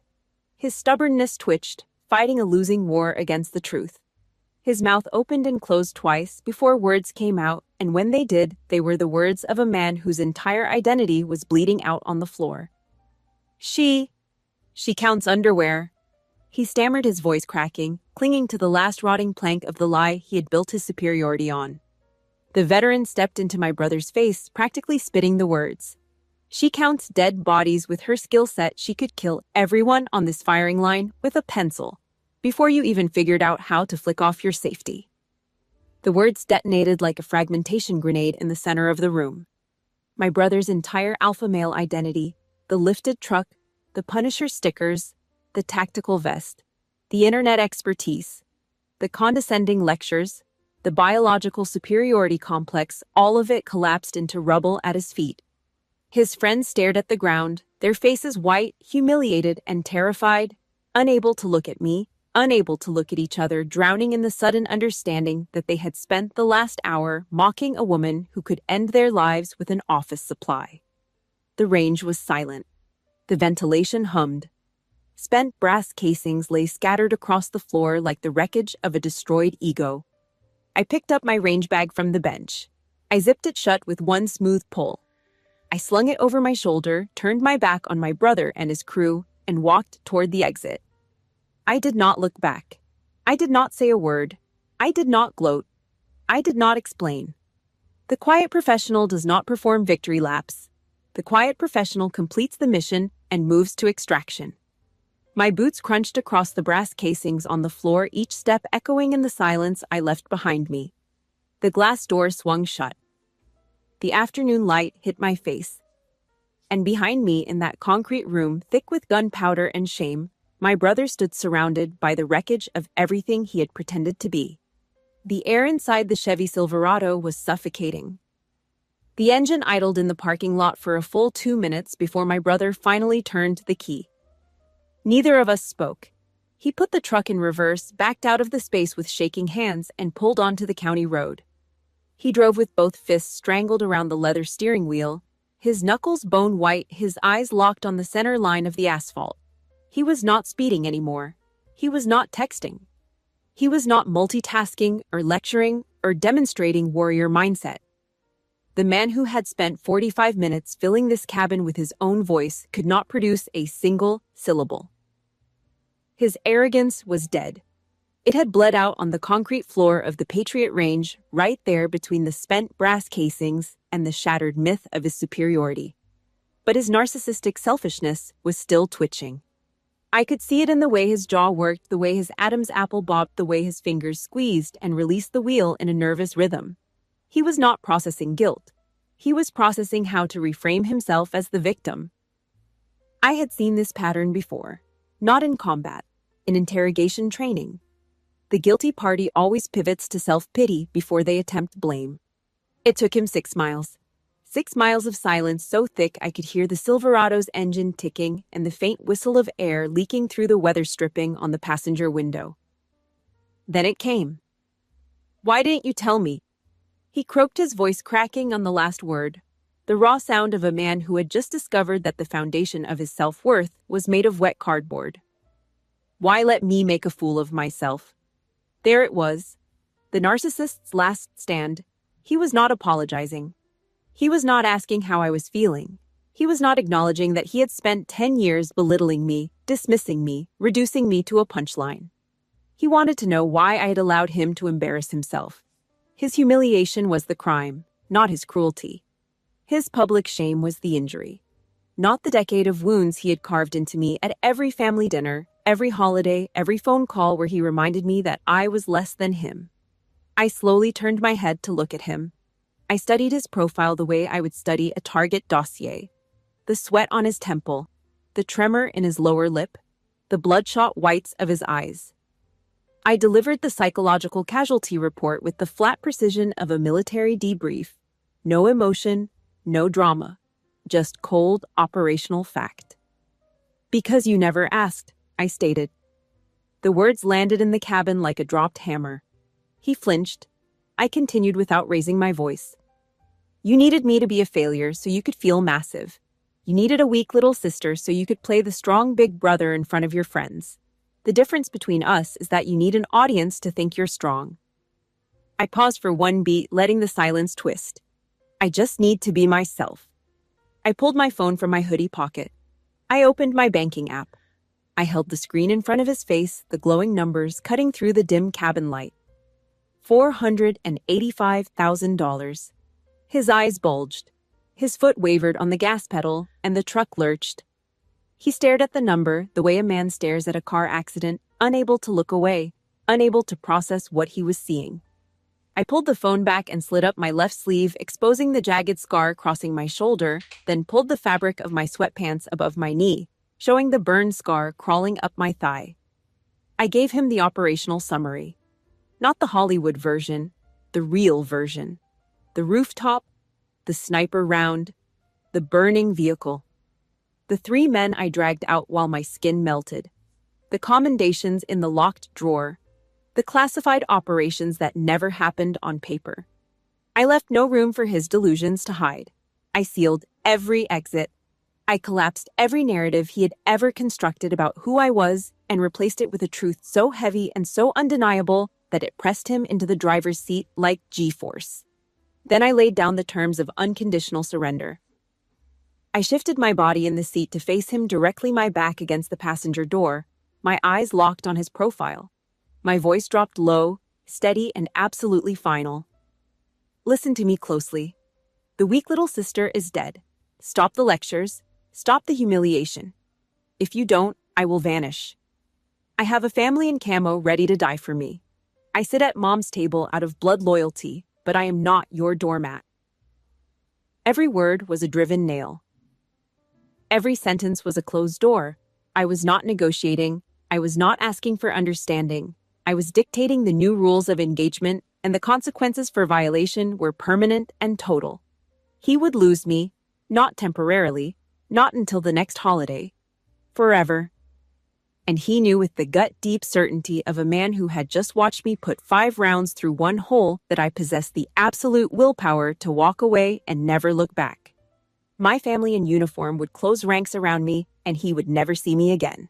His stubbornness twitched, fighting a losing war against the truth. His mouth opened and closed twice before words came out, and when they did, they were the words of a man whose entire identity was bleeding out on the floor. She counts underwear. He stammered, his voice cracking, clinging to the last rotting plank of the lie he had built his superiority on. The veteran stepped into my brother's face, practically spitting the words. She counts dead bodies. With her skill set, she could kill everyone on this firing line with a pencil, before you even figured out how to flick off your safety. The words detonated like a fragmentation grenade in the center of the room. My brother's entire alpha male identity, the lifted truck, the Punisher stickers, the tactical vest, the internet expertise, the condescending lectures, the biological superiority complex, all of it collapsed into rubble at his feet. His friends stared at the ground, their faces white, humiliated, and terrified, unable to look at me, unable to look at each other, drowning in the sudden understanding that they had spent the last hour mocking a woman who could end their lives with an office supply. The range was silent. The ventilation hummed. Spent brass casings lay scattered across the floor like the wreckage of a destroyed ego. I picked up my range bag from the bench. I zipped it shut with one smooth pull. I slung it over my shoulder, turned my back on my brother and his crew, and walked toward the exit. I did not look back. I did not say a word. I did not gloat. I did not explain. The quiet professional does not perform victory laps. The quiet professional completes the mission and moves to extraction. My boots crunched across the brass casings on the floor, each step echoing in the silence I left behind me. The glass door swung shut. The afternoon light hit my face. And behind me, in that concrete room thick with gunpowder and shame, my brother stood surrounded by the wreckage of everything he had pretended to be. The air inside the Chevy Silverado was suffocating. The engine idled in the parking lot for a full 2 minutes before my brother finally turned the key. Neither of us spoke. He put the truck in reverse, backed out of the space with shaking hands, and pulled onto the county road. He drove with both fists strangled around the leather steering wheel, his knuckles bone white, his eyes locked on the center line of the asphalt. He was not speeding anymore. He was not texting. He was not multitasking or lecturing or demonstrating warrior mindset. The man who had spent 45 minutes filling this cabin with his own voice could not produce a single syllable. His arrogance was dead. It had bled out on the concrete floor of the Patriot Range, right there between the spent brass casings and the shattered myth of his superiority. But his narcissistic selfishness was still twitching. I could see it in the way his jaw worked, the way his Adam's apple bobbed, the way his fingers squeezed and released the wheel in a nervous rhythm. He was not processing guilt. He was processing how to reframe himself as the victim. I had seen this pattern before, not in combat, in interrogation training. The guilty party always pivots to self-pity before they attempt blame. It took him 6 miles. 6 miles of silence so thick I could hear the Silverado's engine ticking and the faint whistle of air leaking through the weather stripping on the passenger window. Then it came. "Why didn't you tell me?" He croaked, his voice cracking on the last word, the raw sound of a man who had just discovered that the foundation of his self-worth was made of wet cardboard. Why let me make a fool of myself? There it was, the narcissist's last stand. He was not apologizing. He was not asking how I was feeling. He was not acknowledging that he had spent 10 years belittling me, dismissing me, reducing me to a punchline. He wanted to know why I had allowed him to embarrass himself. His humiliation was the crime, not his cruelty. His public shame was the injury, not the decade of wounds he had carved into me at every family dinner, every holiday, every phone call where he reminded me that I was less than him. I slowly turned my head to look at him. I studied his profile the way I would study a target dossier. The sweat on his temple, the tremor in his lower lip, the bloodshot whites of his eyes. I delivered the psychological casualty report with the flat precision of a military debrief. No emotion, no drama, just cold operational fact. "Because you never asked," I stated. The words landed in the cabin like a dropped hammer. He flinched. I continued without raising my voice. "You needed me to be a failure so you could feel massive. You needed a weak little sister so you could play the strong big brother in front of your friends. The difference between us is that you need an audience to think you're strong. I paused for one beat, letting the silence twist. I just need to be myself. I pulled my phone from my hoodie pocket. I opened my banking app. I held the screen in front of his face, the glowing numbers cutting through the dim cabin light. $485,000. His eyes bulged. His foot wavered on the gas pedal, and the truck lurched. He stared at the number the way a man stares at a car accident, unable to look away, unable to process what he was seeing. I pulled the phone back and slid up my left sleeve, exposing the jagged scar crossing my shoulder, then pulled the fabric of my sweatpants above my knee, showing the burn scar crawling up my thigh. I gave him the operational summary. Not the Hollywood version, the real version. The rooftop, the sniper round, the burning vehicle. The 3 men I dragged out while my skin melted. The commendations in the locked drawer. The classified operations that never happened on paper. I left no room for his delusions to hide. I sealed every exit. I collapsed every narrative he had ever constructed about who I was and replaced it with a truth so heavy and so undeniable that it pressed him into the driver's seat like G-force. Then I laid down the terms of unconditional surrender. I shifted my body in the seat to face him directly, my back against the passenger door, my eyes locked on his profile. My voice dropped low, steady, and absolutely final. Listen to me closely. The weak little sister is dead. Stop the lectures. Stop the humiliation. If you don't, I will vanish. I have a family in camo ready to die for me. I sit at mom's table out of blood loyalty, but I am not your doormat. Every word was a driven nail. Every sentence was a closed door. I was not negotiating. I was not asking for understanding. I was dictating the new rules of engagement, and the consequences for violation were permanent and total. He would lose me, not temporarily, not until the next holiday. Forever. And he knew with the gut-deep certainty of a man who had just watched me put 5 rounds through one hole that I possessed the absolute willpower to walk away and never look back. My family in uniform would close ranks around me, and he would never see me again.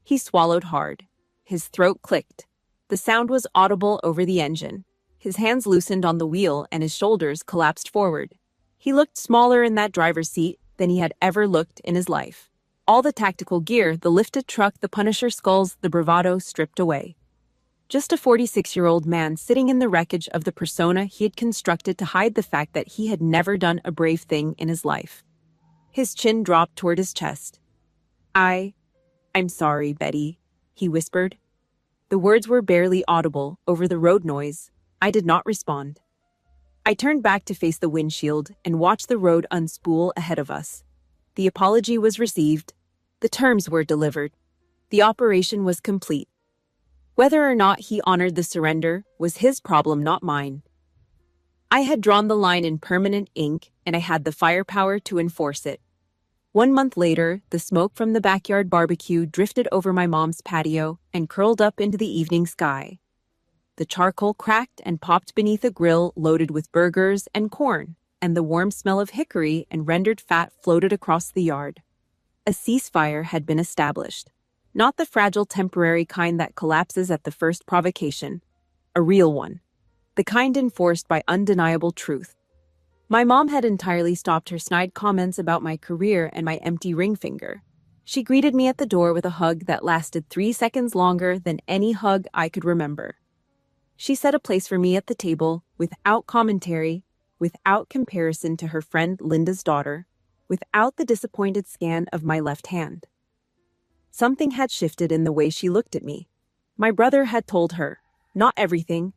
He swallowed hard. His throat clicked. The sound was audible over the engine. His hands loosened on the wheel and his shoulders collapsed forward. He looked smaller in that driver's seat than he had ever looked in his life. All the tactical gear, the lifted truck, the Punisher skulls, the bravado stripped away. Just a 46-year-old man sitting in the wreckage of the persona he had constructed to hide the fact that he had never done a brave thing in his life. His chin dropped toward his chest. I'm sorry, Betty, he whispered. The words were barely audible over the road noise. I did not respond. I turned back to face the windshield and watched the road unspool ahead of us. The apology was received. The terms were delivered. The operation was complete. Whether or not he honored the surrender was his problem, not mine. I had drawn the line in permanent ink, and I had the firepower to enforce it. 1 month later, the smoke from the backyard barbecue drifted over my mom's patio and curled up into the evening sky. The charcoal cracked and popped beneath a grill loaded with burgers and corn, and the warm smell of hickory and rendered fat floated across the yard. A ceasefire had been established. Not the fragile temporary kind that collapses at the first provocation. A real one. The kind enforced by undeniable truth. My mom had entirely stopped her snide comments about my career and my empty ring finger. She greeted me at the door with a hug that lasted 3 seconds longer than any hug I could remember. She set a place for me at the table, without commentary, without comparison to her friend Linda's daughter, without the disappointed scan of my left hand. Something had shifted in the way she looked at me. My brother had told her, not everything,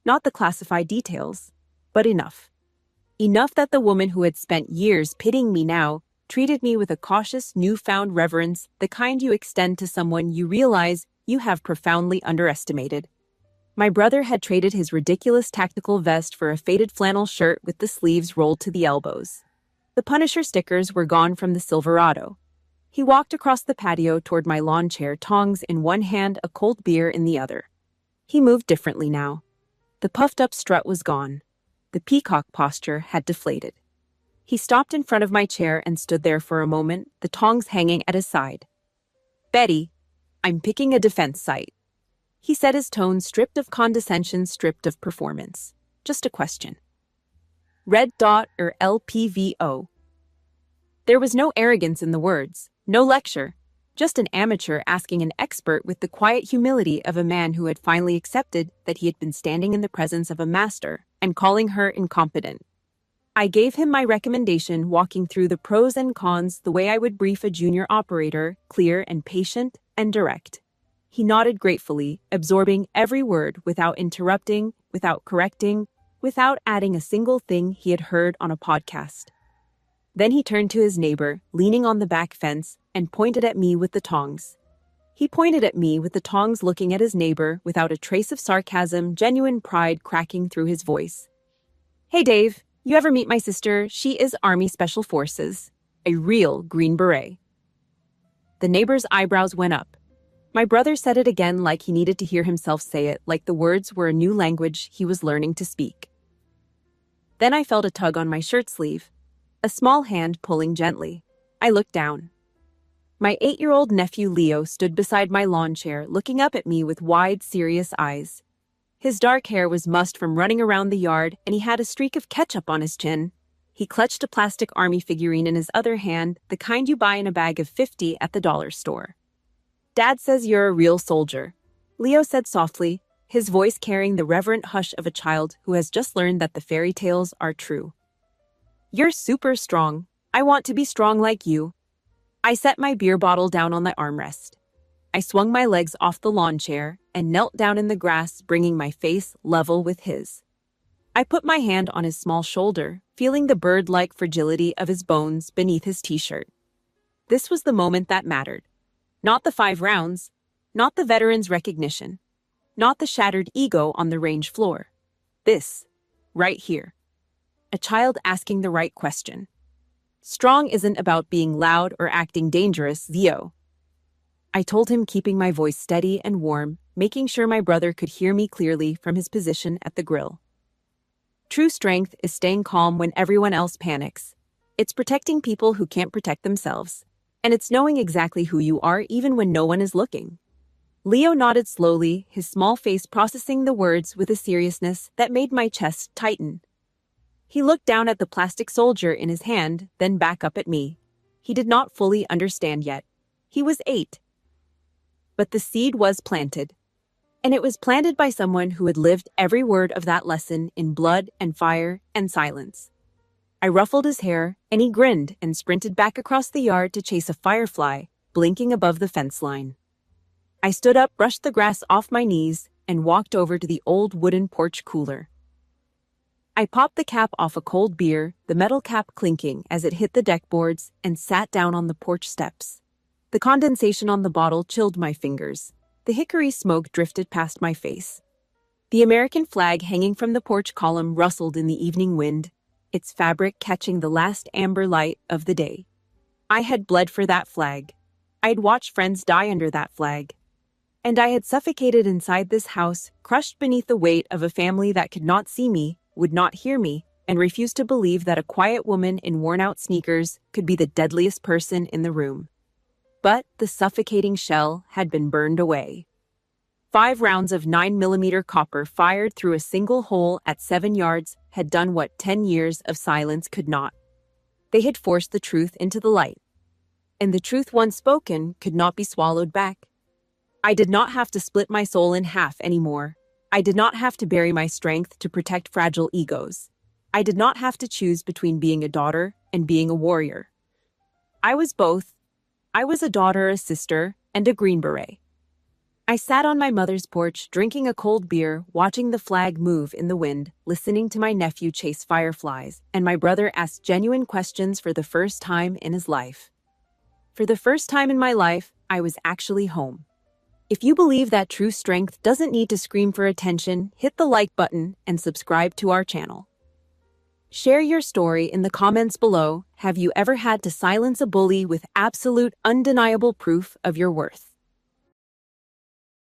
not the classified details, but enough. Enough that the woman who had spent years pitying me now treated me with a cautious, newfound reverence, the kind you extend to someone you realize you have profoundly underestimated. My brother had traded his ridiculous tactical vest for a faded flannel shirt with the sleeves rolled to the elbows. The Punisher stickers were gone from the Silverado. He walked across the patio toward my lawn chair, tongs in one hand, a cold beer in the other. He moved differently now. The puffed-up strut was gone. The peacock posture had deflated. He stopped in front of my chair and stood there for a moment, the tongs hanging at his side. "Betty, I'm picking a defense site," he said, his tone stripped of condescension, stripped of performance. "Just a question. Red dot or LPVO?" There was no arrogance in the words, no lecture, just an amateur asking an expert with the quiet humility of a man who had finally accepted that he had been standing in the presence of a master and calling her incompetent. I gave him my recommendation, walking through the pros and cons the way I would brief a junior operator, clear and patient and direct. He nodded gratefully, absorbing every word without interrupting, without correcting, without adding a single thing he had heard on a podcast. Then he turned to his neighbor, leaning on the back fence, and pointed at me with the tongs. He pointed at me with the tongs, looking at his neighbor without a trace of sarcasm, genuine pride cracking through his voice. "Hey, Dave. You ever meet my sister? She is Army Special Forces. A real Green Beret." The neighbor's eyebrows went up. My brother said it again, like he needed to hear himself say it, like the words were a new language he was learning to speak. Then I felt a tug on my shirt sleeve, a small hand pulling gently. I looked down. My 8-year-old nephew Leo stood beside my lawn chair, looking up at me with wide, serious eyes. His dark hair was mussed from running around the yard, and he had a streak of ketchup on his chin. He clutched a plastic army figurine in his other hand, the kind you buy in a bag of 50 at the dollar store. "Dad says you're a real soldier," Leo said softly, his voice carrying the reverent hush of a child who has just learned that the fairy tales are true. "You're super strong. I want to be strong like you." I set my beer bottle down on the armrest. I swung my legs off the lawn chair and knelt down in the grass, bringing my face level with his. I put my hand on his small shoulder, feeling the bird-like fragility of his bones beneath his t-shirt. This was the moment that mattered. Not the 5 rounds, not the veteran's recognition, not the shattered ego on the range floor. This, right here. A child asking the right question. "Strong isn't about being loud or acting dangerous, Leo," I told him, keeping my voice steady and warm, making sure my brother could hear me clearly from his position at the grill. "True strength is staying calm when everyone else panics. It's protecting people who can't protect themselves. And it's knowing exactly who you are even when no one is looking." Leo nodded slowly, his small face processing the words with a seriousness that made my chest tighten. He looked down at the plastic soldier in his hand, then back up at me. He did not fully understand yet. He was 8. But the seed was planted. And it was planted by someone who had lived every word of that lesson in blood and fire and silence. I ruffled his hair, and he grinned and sprinted back across the yard to chase a firefly blinking above the fence line. I stood up, brushed the grass off my knees, and walked over to the old wooden porch cooler. I popped the cap off a cold beer, the metal cap clinking as it hit the deck boards, and sat down on the porch steps. The condensation on the bottle chilled my fingers. The hickory smoke drifted past my face. The American flag hanging from the porch column rustled in the evening wind, its fabric catching the last amber light of the day. I had bled for that flag. I had watched friends die under that flag. And I had suffocated inside this house, crushed beneath the weight of a family that could not see me, would not hear me, and refused to believe that a quiet woman in worn-out sneakers could be the deadliest person in the room. But the suffocating shell had been burned away. 5 rounds of 9mm copper fired through a single hole at 7 yards had done what 10 years of silence could not. They had forced the truth into the light. And the truth once spoken could not be swallowed back. I did not have to split my soul in half anymore. I did not have to bury my strength to protect fragile egos. I did not have to choose between being a daughter and being a warrior. I was both. I was a daughter, a sister, and a Green Beret. I sat on my mother's porch, drinking a cold beer, watching the flag move in the wind, listening to my nephew chase fireflies, and my brother ask genuine questions for the first time in his life. For the first time in my life, I was actually home. If you believe that true strength doesn't need to scream for attention, hit the like button and subscribe to our channel. Share your story in the comments below. Have you ever had to silence a bully with absolute, undeniable proof of your worth?